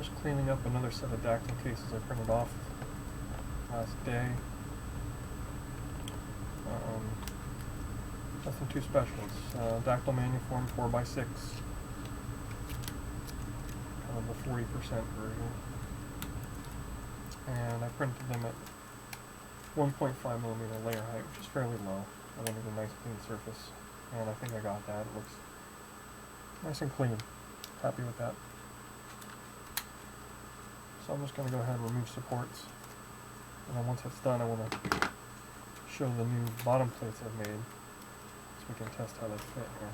Just cleaning up another set of Dactyl cases I printed off last day. Nothing too special. It's Dactyl Manuform 4x6. Kind of the 40% version. And I printed them at 1.5mm layer height, which is fairly low. I wanted a nice clean surface, and I think I got that. It looks nice and clean. Happy with that. So I'm just going to go ahead and remove supports. And then once that's done, I want to show the new bottom plates I've made, so we can test how they fit here.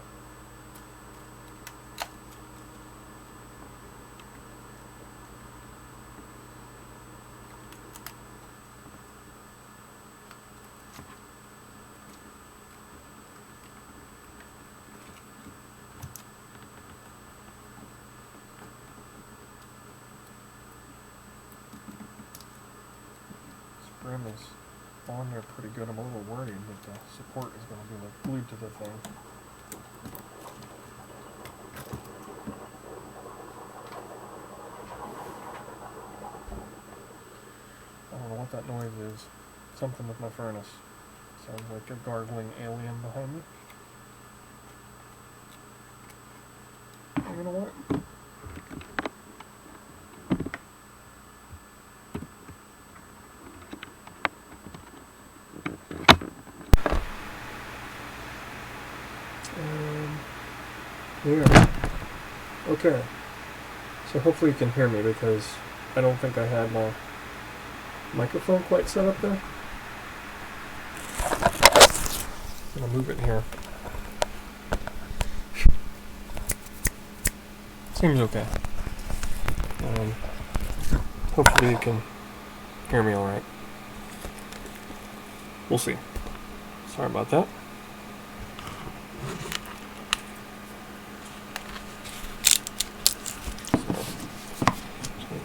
Brim is on there pretty good. I'm a little worried that the support is going to be like glued to the thing. I don't know what that noise is. Something with my furnace. Sounds like a gargling alien behind me. And you know what? Yeah. Okay. So hopefully you can hear me, because I don't think I had my microphone quite set up there. I'm gonna move it here. Seems okay. Hopefully you can hear me alright. We'll see. Sorry about that.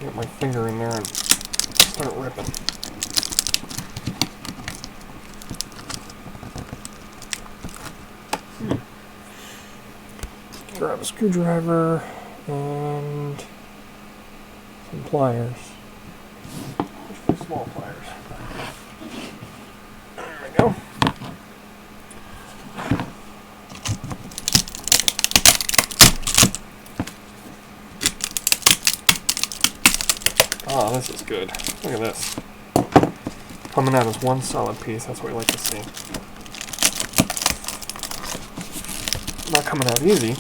Get my finger in there and start ripping. Grab a screwdriver and some pliers. Just small pliers. There we go. Oh, this is good. Look at this. Coming out as one solid piece, that's what we like to see. Not coming out easy,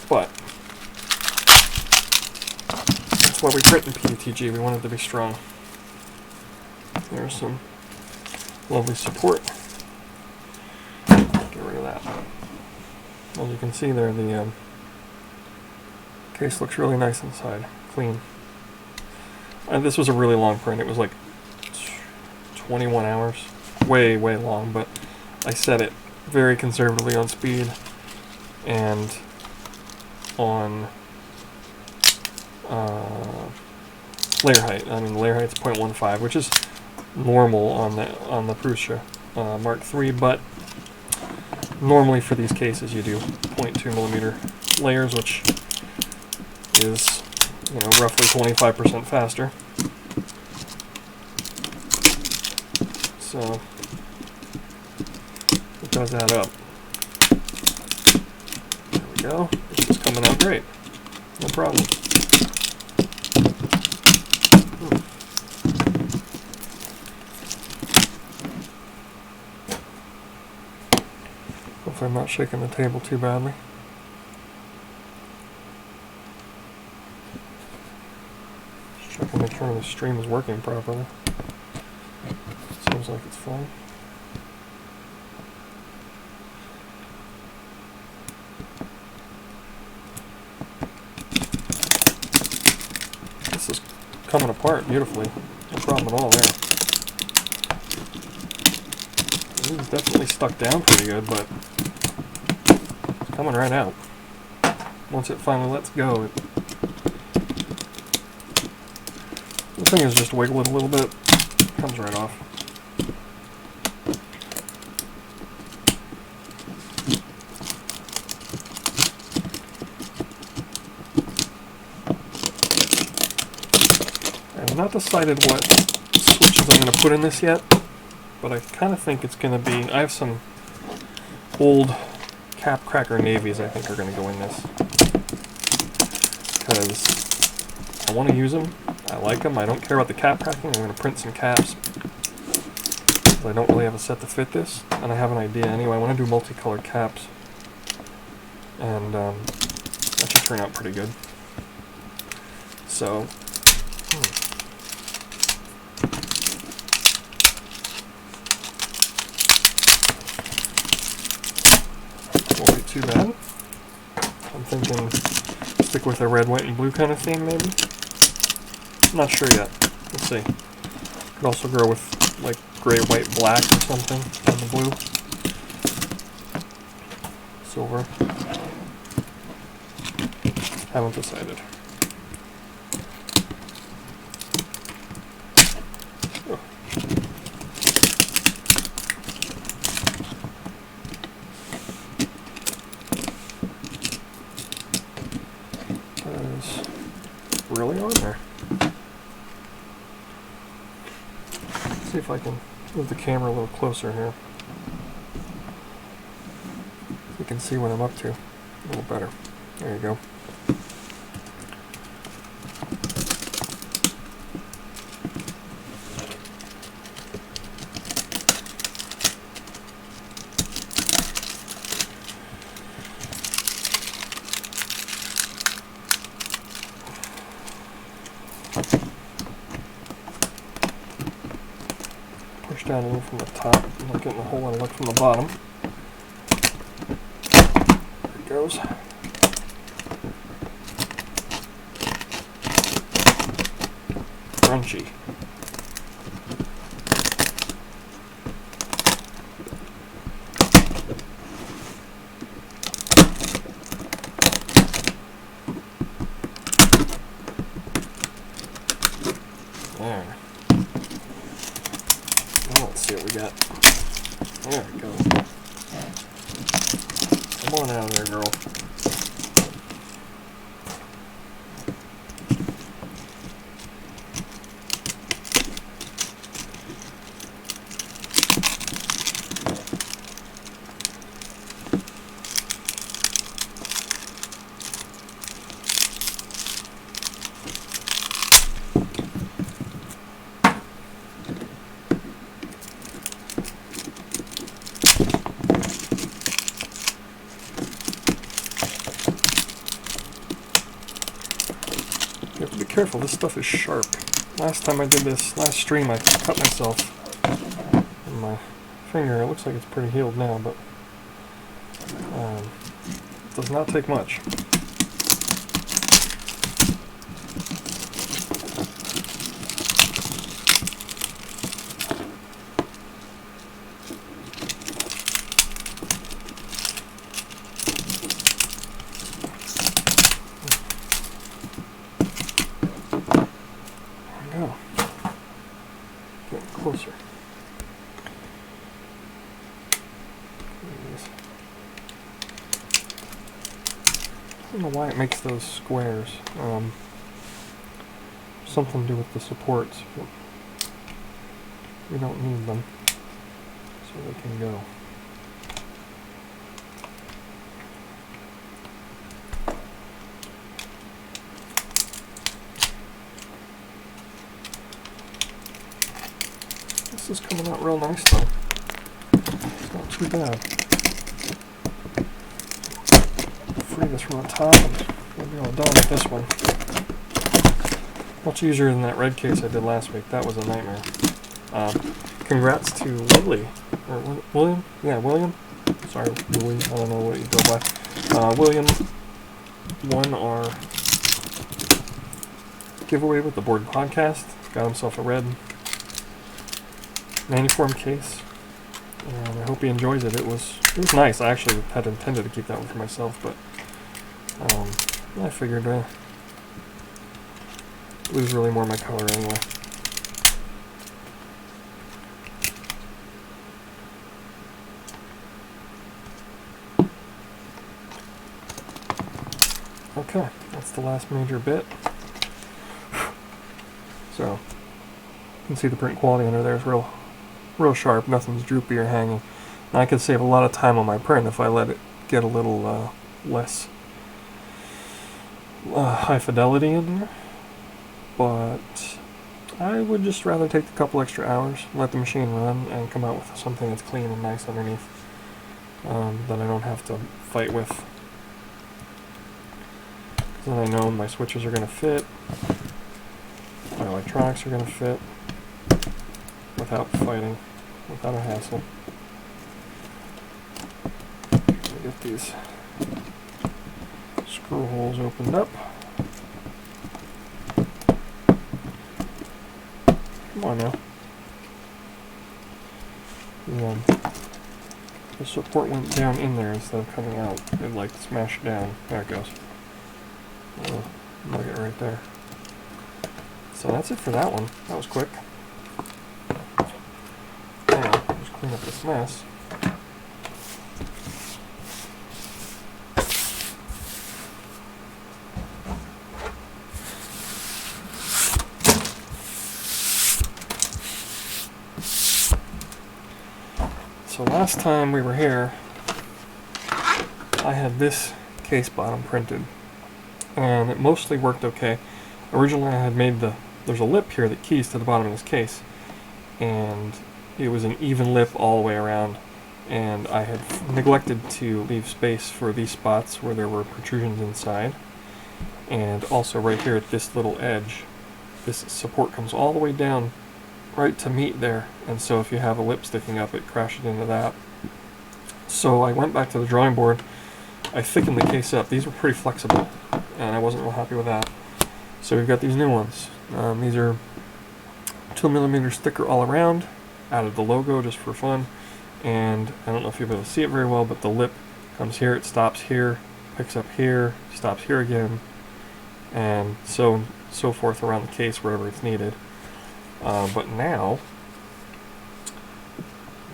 but that's why we print in PETG. We want it to be strong. There's some lovely support. Get rid of that. As you can see there, the case looks really nice inside, clean. And this was a really long print. It was like 21 hours, way long, but I set it very conservatively on speed and on layer height. I mean, layer height's 0.15, which is normal on the Prusa Mark III, but normally for these cases you do 0.2mm layers, which is, you know, roughly 25% faster. So it does add up. There we go. This is coming out great. No problem. Hopefully I'm not shaking the table too badly. Check and make sure the stream is working properly. Seems like it's fine. This is coming apart beautifully. No problem at all there. This is definitely stuck down pretty good, but it's coming right out. Once it finally lets go, the thing is just wiggle it a little bit, it comes right off. I've not decided what switches I'm going to put in this yet, but I kind of think it's going to be, I have some old cap cracker navies I think are going to go in this, because I want to use them, I like them, I don't care about the cap cracking, I'm going to print some caps. I don't really have a set to fit this, and I have an idea anyway. I want to do multicolored caps, and that should turn out pretty good. So, won't be too bad. I'm thinking stick with a red, white, and blue kind of theme, maybe. Not sure yet. We'll see. Could also go with like gray, white, black or something on the blue. Silver. Haven't decided. Oh. That is really on there. Let's see if I can move the camera a little closer here. So you can see what I'm up to a little better. There you go. Push down a little from the top. I'm not getting a whole lot of luck from the bottom. There it goes. Crunchy. There. Now let's see what we got. There we go. Come on out of there, girl. You have to be careful, this stuff is sharp. Last time I did this, last stream, I cut myself in my finger. It looks like it's pretty healed now, but it does not take much. Getting closer. I don't know why it makes those squares. Something to do with the supports, but we don't need them, so they can go. This is coming out real nice though. It's not too bad. Free this from the top and we'll be all done with this one. Much easier than that red case I did last week. That was a nightmare. Congrats to Willie. Or William? Yeah, William. Sorry, Willie. I don't know what you go by. William won our giveaway with the board podcast. Got himself a red Manuform case, and I hope he enjoys it. It was nice. I actually had intended to keep that one for myself, but I figured blue's really more my color anyway. Okay, that's the last major bit. So you can see the print quality under there is real sharp. Nothing's droopy or hanging. And I could save a lot of time on my print if I let it get a little less high fidelity in there. But I would just rather take a couple extra hours, let the machine run, and come out with something that's clean and nice underneath that I don't have to fight with. Because then I know my switches are going to fit, my electronics are going to fit, without fighting, without a hassle. Get these screw holes opened up. Come on now. The support went down in there instead of coming out. It like smashed down. There it goes. Nugget right there. So that's it for that one. That was quick. Now, just clean up this mess. So last time we were here, I had this case bottom printed, and it mostly worked okay. Originally I had made there's a lip here that keys to the bottom of this case, and it was an even lip all the way around, and I had neglected to leave space for these spots where there were protrusions inside, and also right here at this little edge, this support comes all the way down right to meet there, and so if you have a lip sticking up, it crashes into that. So I went back to the drawing board. I thickened the case up. These were pretty flexible, and I wasn't real happy with that. So we've got these new ones. These are 2mm sticker all around. Added the logo just for fun, and I don't know if you'll be able to see it very well, but the lip comes here, it stops here, picks up here, stops here again, and so forth around the case wherever it's needed. But now,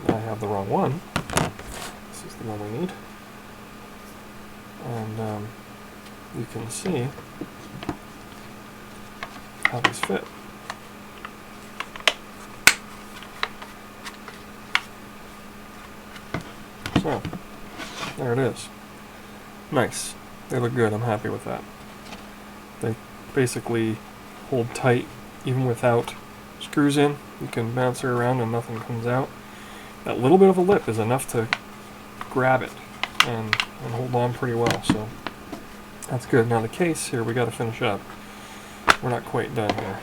I have the wrong one. This is the one we need. And you can see how these fit. So, there it is. Nice. They look good. I'm happy with that. They basically hold tight even without screws in. You can bounce her around and nothing comes out. That little bit of a lip is enough to grab it and hold on pretty well, so that's good. Now the case here, we got to finish up. We're not quite done here.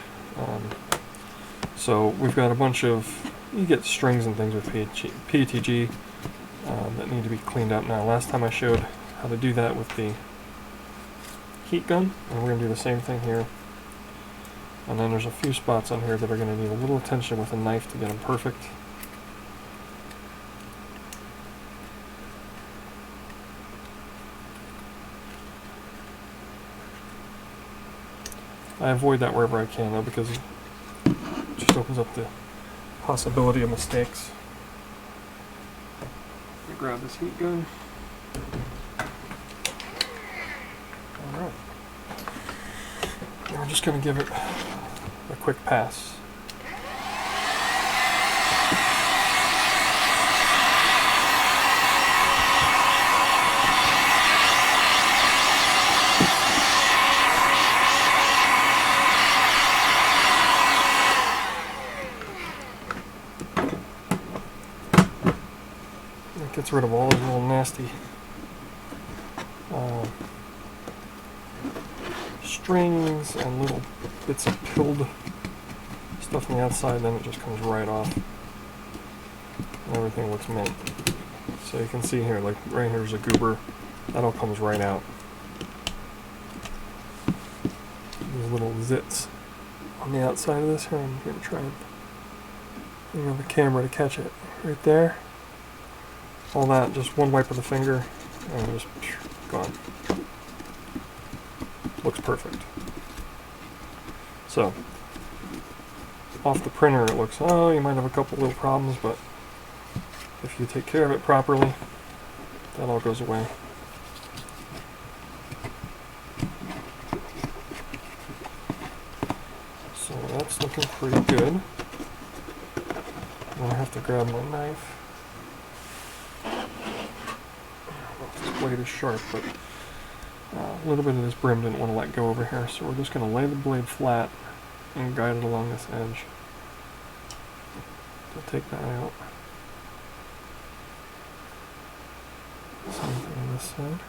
So we've got a bunch of, you get strings and things with PETG that need to be cleaned up now. Last time I showed how to do that with the heat gun, and we're going to do the same thing here. And then there's a few spots on here that are going to need a little attention with a knife to get them perfect. I avoid that wherever I can though, because it just opens up the possibility of mistakes. Let me grab this heat gun. Alright. We're just going to give it a quick pass. It gets rid of all those little nasty strings and little bits of pilled stuff on the outside, then it just comes right off. And everything looks mint. So you can see here, like right here's a goober, that all comes right out. These little zits on the outside of this here, I'm going to try and bring the camera to catch it. Right there. All that, just one wipe of the finger, and just gone. Looks perfect. So, off the printer it looks, oh, you might have a couple little problems, but if you take care of it properly, that all goes away. So that's looking pretty good. I'm gonna have to grab my knife. This blade is sharp, but a little bit of this brim didn't want to let go over here, so we're just gonna lay the blade flat and guide it along this edge. So take that out. Same thing on this side.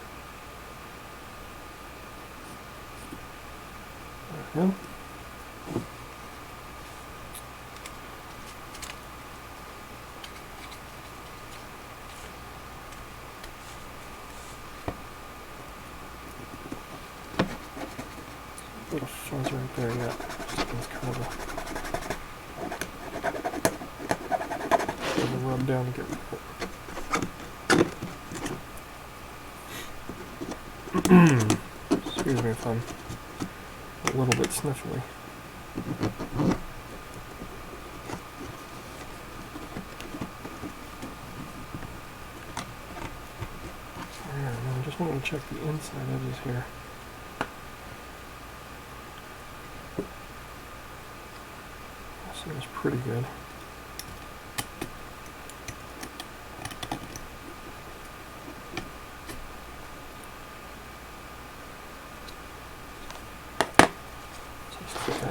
There we go. A little fuzz right there yet. Just kind of a rub down to get rid of it. Excuse me if I'm a little bit sniffly. There, now I just want to check the inside edges here. Seems pretty good.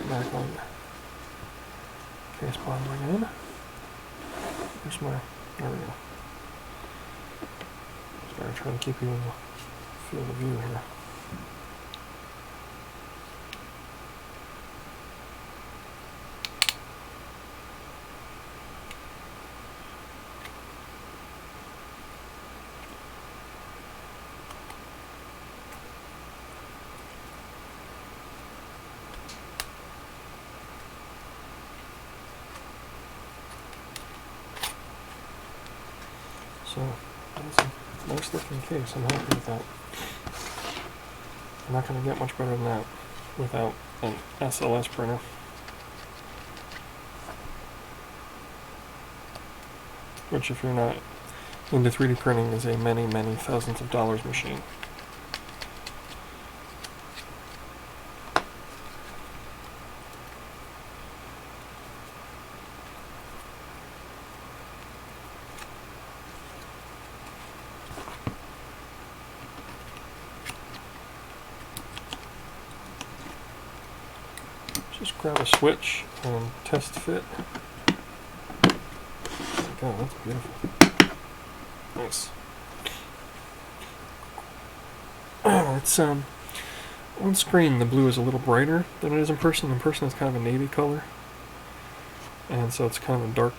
Back on the case bottom again. There's my, there we go. Sorry, trying to keep you in the field of view here. So, that's a nice looking case. I'm happy with that. I'm not going to get much better than that without an SLS printer. Which, if you're not into 3D printing, is a many, many thousands of dollars machine. Just grab a switch and test fit. There we go, that's beautiful. Nice. It's on screen the blue is a little brighter than it is in person. In person it's kind of a navy color. And so it's kind of a dark,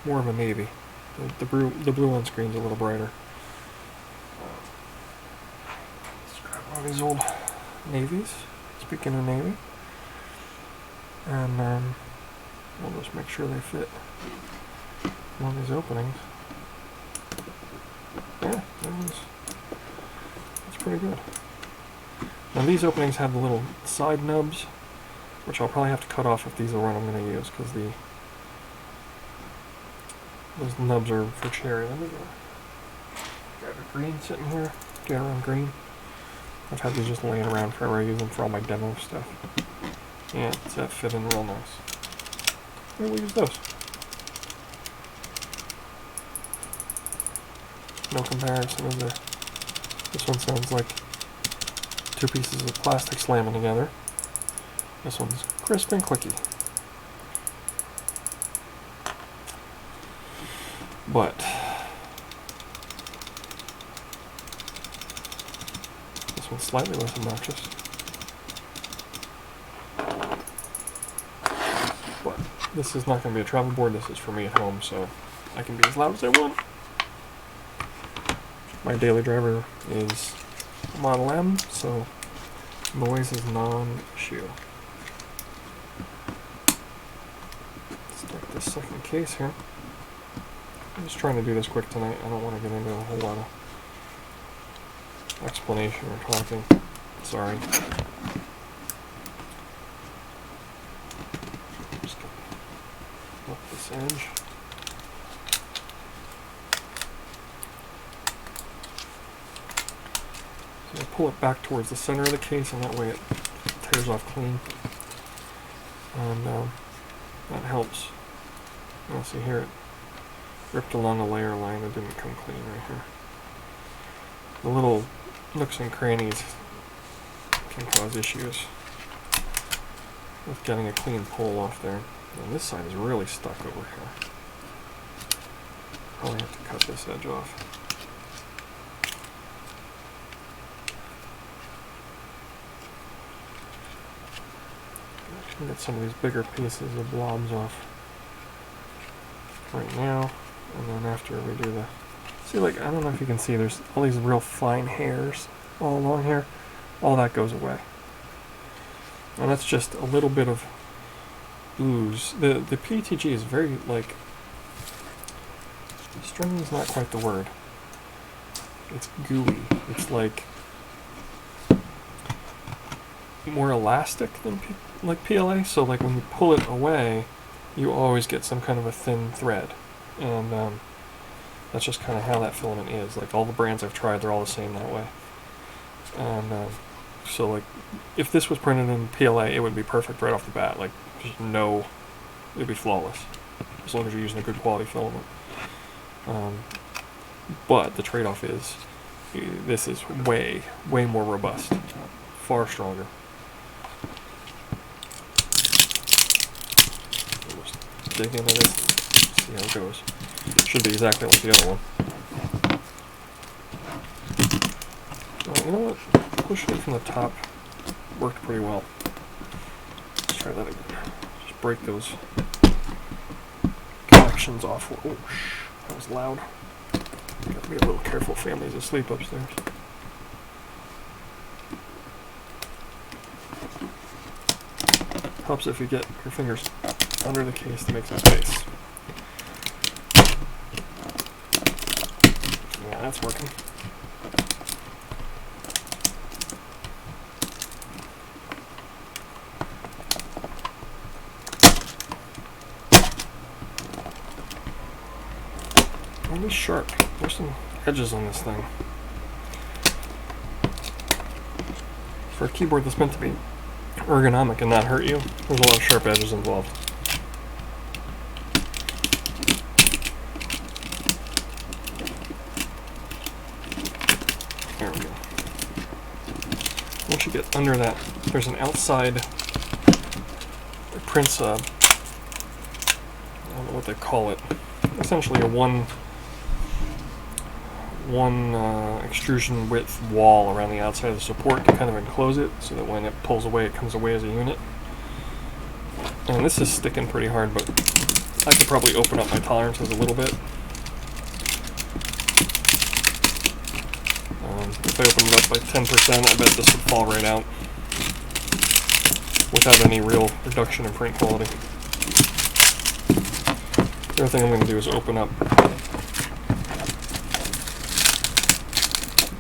more of a navy. The blue on screen is a little brighter. Let's grab one of these old navies. Speaking of navy, and we'll just make sure they fit one of these openings. Yeah, that's pretty good. Now these openings have the little side nubs, which I'll probably have to cut off if these are what I'm going to use, because those nubs are for cherry. Let me go grab a green sitting here, get around green. I've had these just laying around forever. I use them for all my demo stuff. Yeah, that fit in real nice. Maybe we'll use those. No comparison, is there? This one sounds like two pieces of plastic slamming together. This one's crisp and clicky. But this one's slightly less obnoxious. But this is not going to be a travel board, this is for me at home, so I can be as loud as I want. My daily driver is Model M, so noise is non-issue. Start this second case here. I'm just trying to do this quick tonight. I don't want to get into a whole lot of explanation or talking. Sorry. Just up this edge. So I pull it back towards the center of the case, and that way it tears off clean. and that helps. Now see here, it ripped along a layer line. It didn't come clean right here. The little nooks and crannies can cause issues with getting a clean pull off there. And this side is really stuck over here. Probably have to cut this edge off. Get some of these bigger pieces of blobs off right now, and then after we do the, see, like, I don't know if you can see, there's all these real fine hairs all along here. All that goes away, and that's just a little bit of ooze. The PETG is very, like, stringy is not quite the word. It's gooey. It's like more elastic than like PLA, so like when you pull it away, you always get some kind of a thin thread, and that's just kind of how that filament is. Like all the brands I've tried, they're all the same that way. And so like if this was printed in PLA, it would be perfect right off the bat. Like just no, it'd be flawless as long as you're using a good quality filament. But the trade-off is this is way more robust, far stronger. Dig into this, see how it goes. Should be exactly like the other one. You know what? Pushing it from the top worked pretty well. Let's try that again. Just break those connections off. Oh, that was loud. Got to be a little careful. Family's asleep upstairs. Helps if you get your fingers under the case to make some space. Yeah, that's working. Really sharp. There's some edges on this thing. For a keyboard that's meant to be ergonomic and not hurt you, there's a lot of sharp edges involved. There we go. Once you get under that, there's an outside, it prints a, I don't know what they call it, essentially a one extrusion width wall around the outside of the support to kind of enclose it so that when it pulls away, it comes away as a unit. And this is sticking pretty hard, but I could probably open up my tolerances a little bit. If I opened it up by 10%, I bet this would fall right out without any real reduction in print quality. The other thing I'm going to do is open up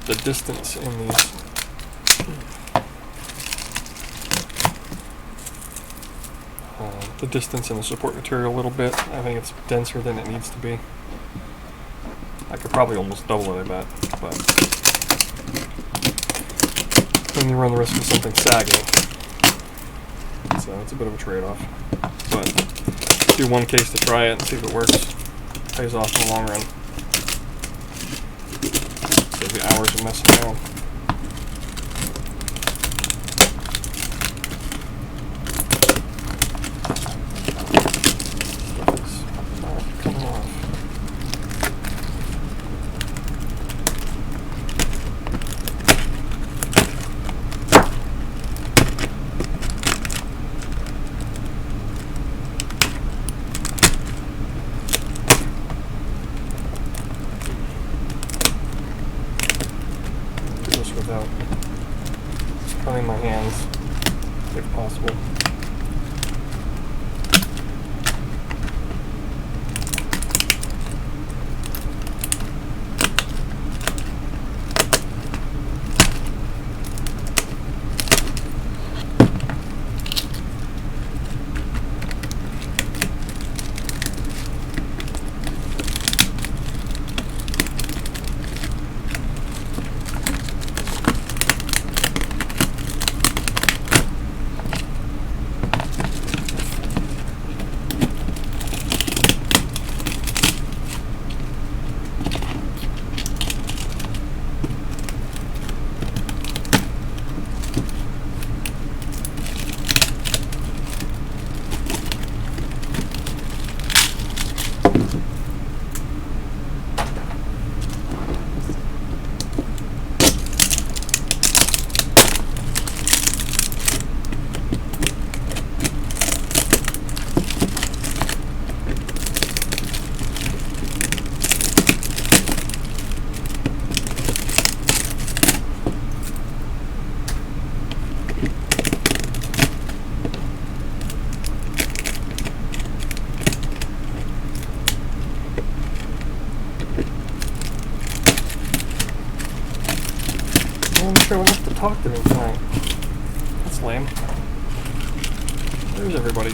the distance in these. The distance in the support material a little bit. I think it's denser than it needs to be. I could probably almost double it, I bet, but then you run the risk of something sagging. So it's a bit of a trade-off. But do one case to try it and see if it works. Pays off in the long run. Saves you hours of messing around. Without cutting my hands, if possible. talk to me tonight. That's lame. Where's everybody?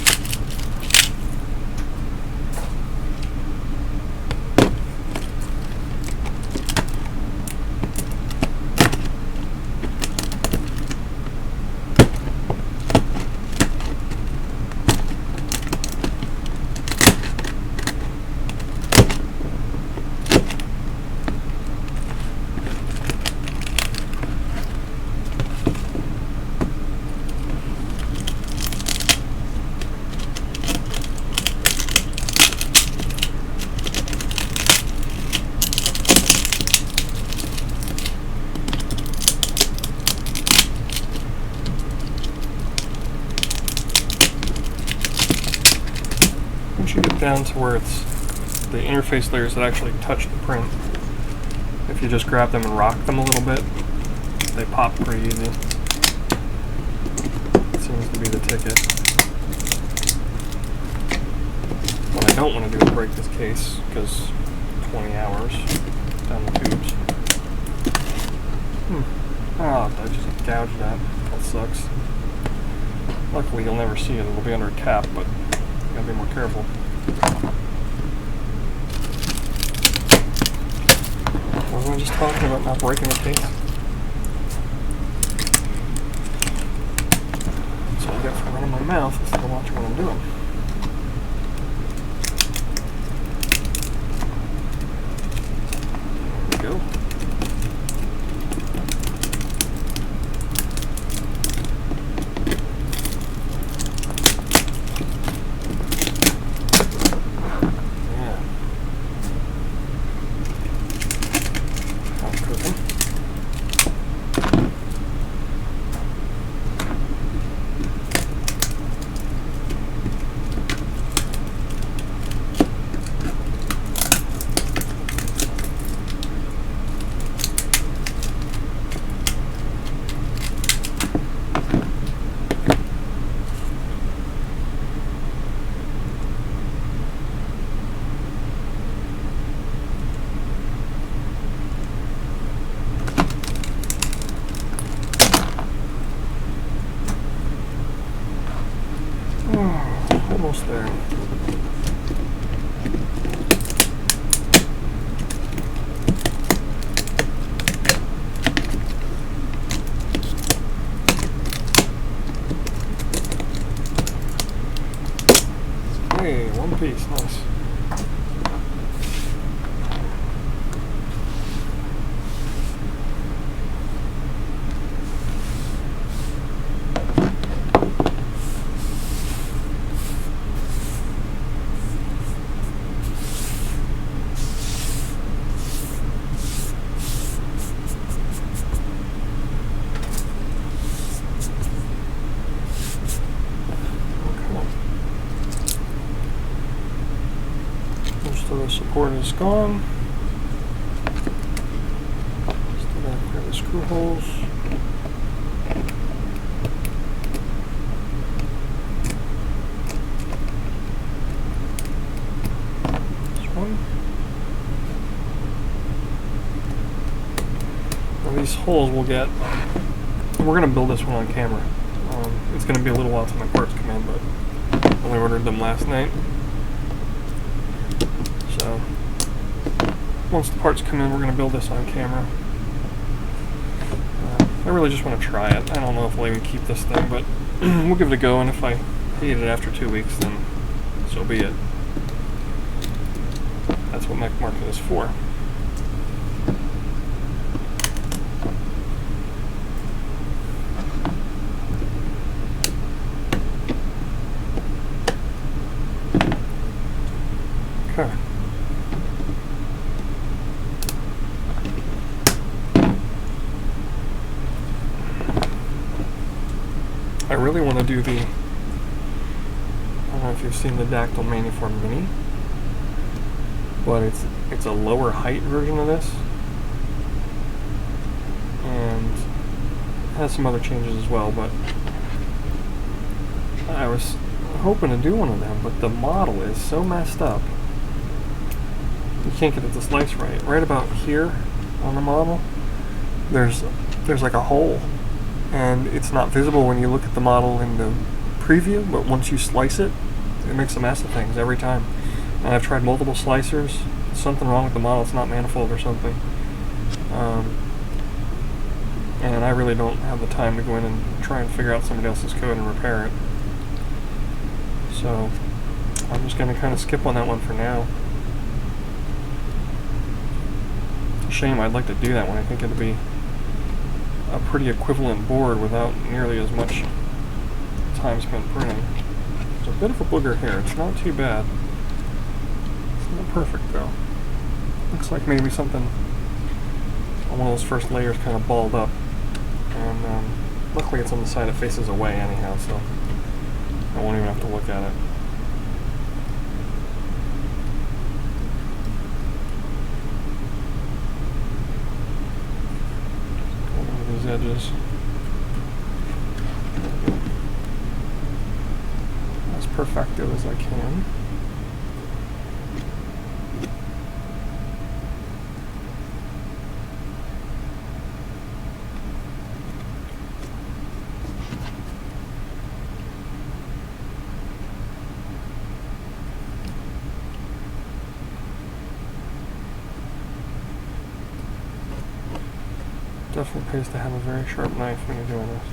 Once you get down to where it's the interface layers that actually touch the print, if you just grab them and rock them a little bit, they pop pretty easy. That seems to be the ticket. What I don't want to do is break this case, because 20 hours down the tubes. Oh, I just gouged that. That sucks. Luckily you'll never see it, it'll be under a cap, but you gotta be more careful. Wasn't I just talking about not breaking the case? That's what I get for running my mouth instead of watching what I'm doing. There we go. Almost there. Hey, one piece, nice. The support is gone. Still gotta clear the screw holes. This one. Now these holes will get. We're gonna build this one on camera. It's gonna be a little while till my parts come in, but I only ordered them last night. So, once the parts come in, we're going to build this on camera. I really just want to try it. I don't know if I'll even keep this thing, but we'll give it a go, and if I hate it after 2 weeks, then so be it. That's what Mech Market is for. Okay. I really want to do the, I don't know if you've seen the Dactyl Manuform Mini, but it's a lower height version of this, and has some other changes as well, but I was hoping to do one of them, but the model is so messed up. You can't get it to slice right. Right about here on the model, there's like a hole and it's not visible when you look at the model in the preview, but once you slice it, it makes a mess of things every time. And I've tried multiple slicers. There's something wrong with the model. It's not manifold or something. And I really don't have the time to go in and try and figure out somebody else's code and repair it. So I'm just going to kind of skip on that one for now. Shame, I'd like to do that one. I think it'd be a pretty equivalent board without nearly as much time spent printing. There's a bit of a booger here. It's not too bad. It's not perfect though. Looks like maybe something on one of those first layers kind of balled up. And luckily it's on the side that faces away anyhow, so I won't even have to look at it. Go over these edges. As perfecto as I can. Definitely pays to have a very sharp knife when you're doing this.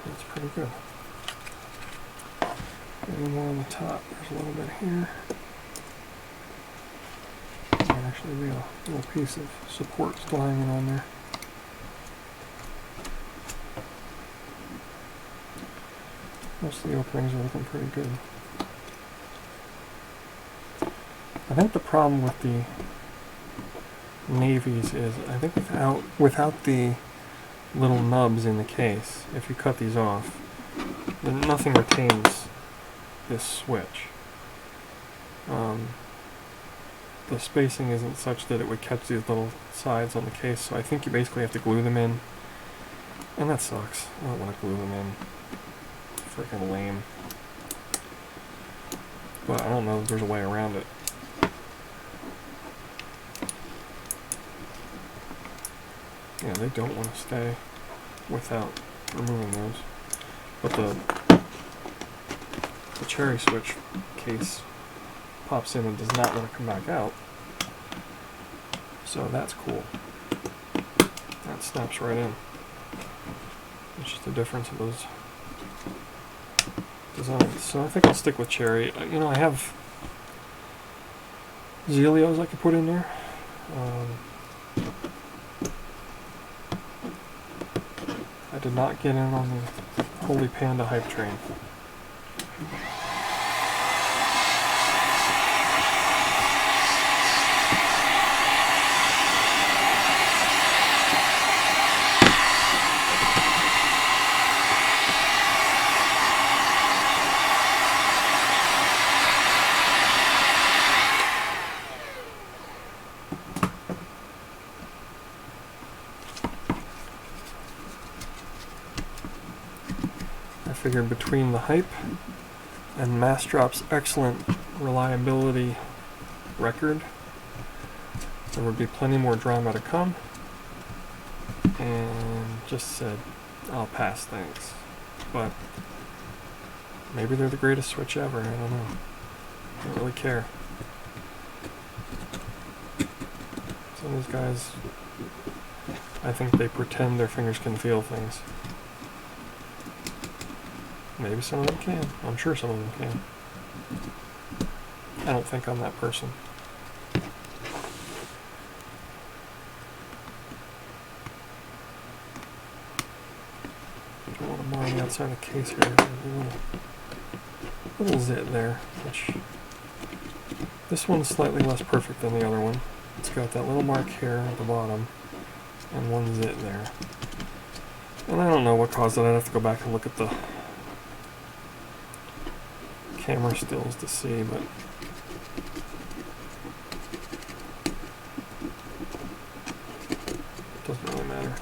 That's pretty good. Any more on the top? There's a little bit here. Might actually be a little piece of support still hanging on there. Most of the openings are looking pretty good. I think the problem with the navies is, I think without the little nubs in the case, if you cut these off, then nothing retains this switch. The spacing isn't such that it would catch these little sides on the case, so I think you basically have to glue them in, and that sucks. I don't want to glue them in. Freaking lame. But I don't know if there's a way around it. Yeah, they don't want to stay without removing those. But the cherry switch case pops in and does not want to come back out. So that's cool. That snaps right in. It's just the difference of those designs. So I think I'll stick with cherry. You know, I have Zelios I could put in there. I did not get in on the Holy Panda hype train. I figured between the hype and Massdrop's excellent reliability record, there would be plenty more drama to come, and just said, I'll pass, thanks. But maybe they're the greatest switch ever, I don't know. I don't really care. Some of these guys, I think they pretend their fingers can feel things. Maybe some of them can. I'm sure some of them can. I don't think I'm that person. I don't want to mar the outside of the case here. There's a little zit there, which this one's slightly less perfect than the other one. It's got that little mark here at the bottom, and one zit there. And I don't know what caused it. I'd have to go back and look at the camera stills to see, but it doesn't really matter.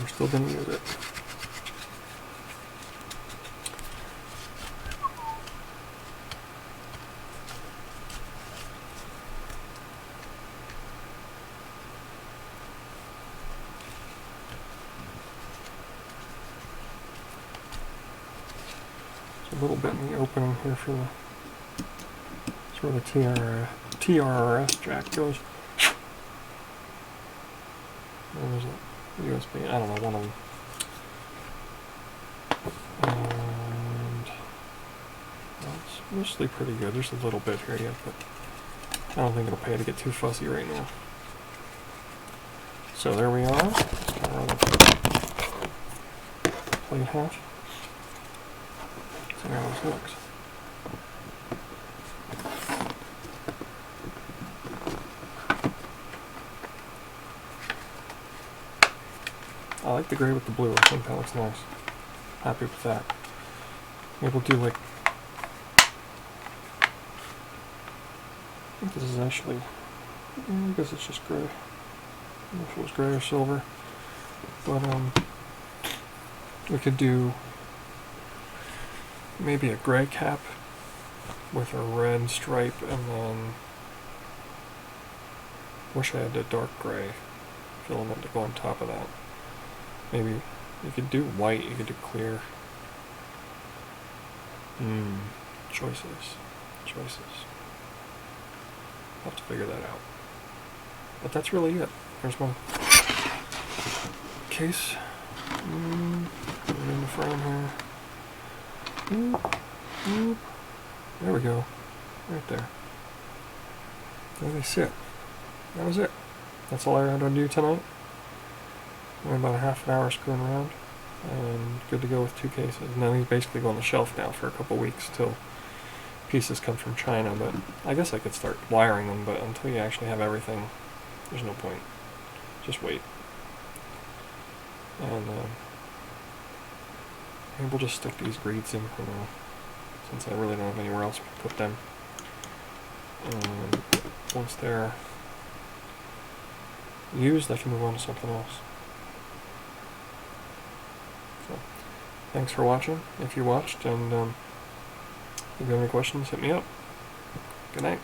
We're still going to use it. There's a little bit in the opening here for the that's where the TRRS jack goes. And there's a USB, I don't know, one of them. And well, it's mostly pretty good. There's a little bit here yet, but I don't think it'll pay to get too fussy right now. So there we are. Let's kind of plate half. See how this looks. I like the gray with the blue. I think that looks nice. Happy with that. Maybe we'll do like, I think this is actually, I guess it's just gray. I don't know if it was gray or silver. But we could do maybe a gray cap with a red stripe, and then wish I had a dark gray filament to go on top of that. Maybe you could do white, you could do clear. Choices. I'll have to figure that out. But that's really it. There's my case. Put it in the frame here. There we go. Right there. There they sit. That was it. That's all I had to do tonight. We're about a half an hour screwing around, and good to go with 2 cases. Now these basically go on the shelf now for a couple weeks till pieces come from China, but I guess I could start wiring them, but until you actually have everything, there's no point. Just wait. And maybe we'll just stick these greads in for now, since I really don't have anywhere else to put them. And once they're used, I can move on to something else. So, thanks for watching, if you watched, and if you have any questions, hit me up. Good night.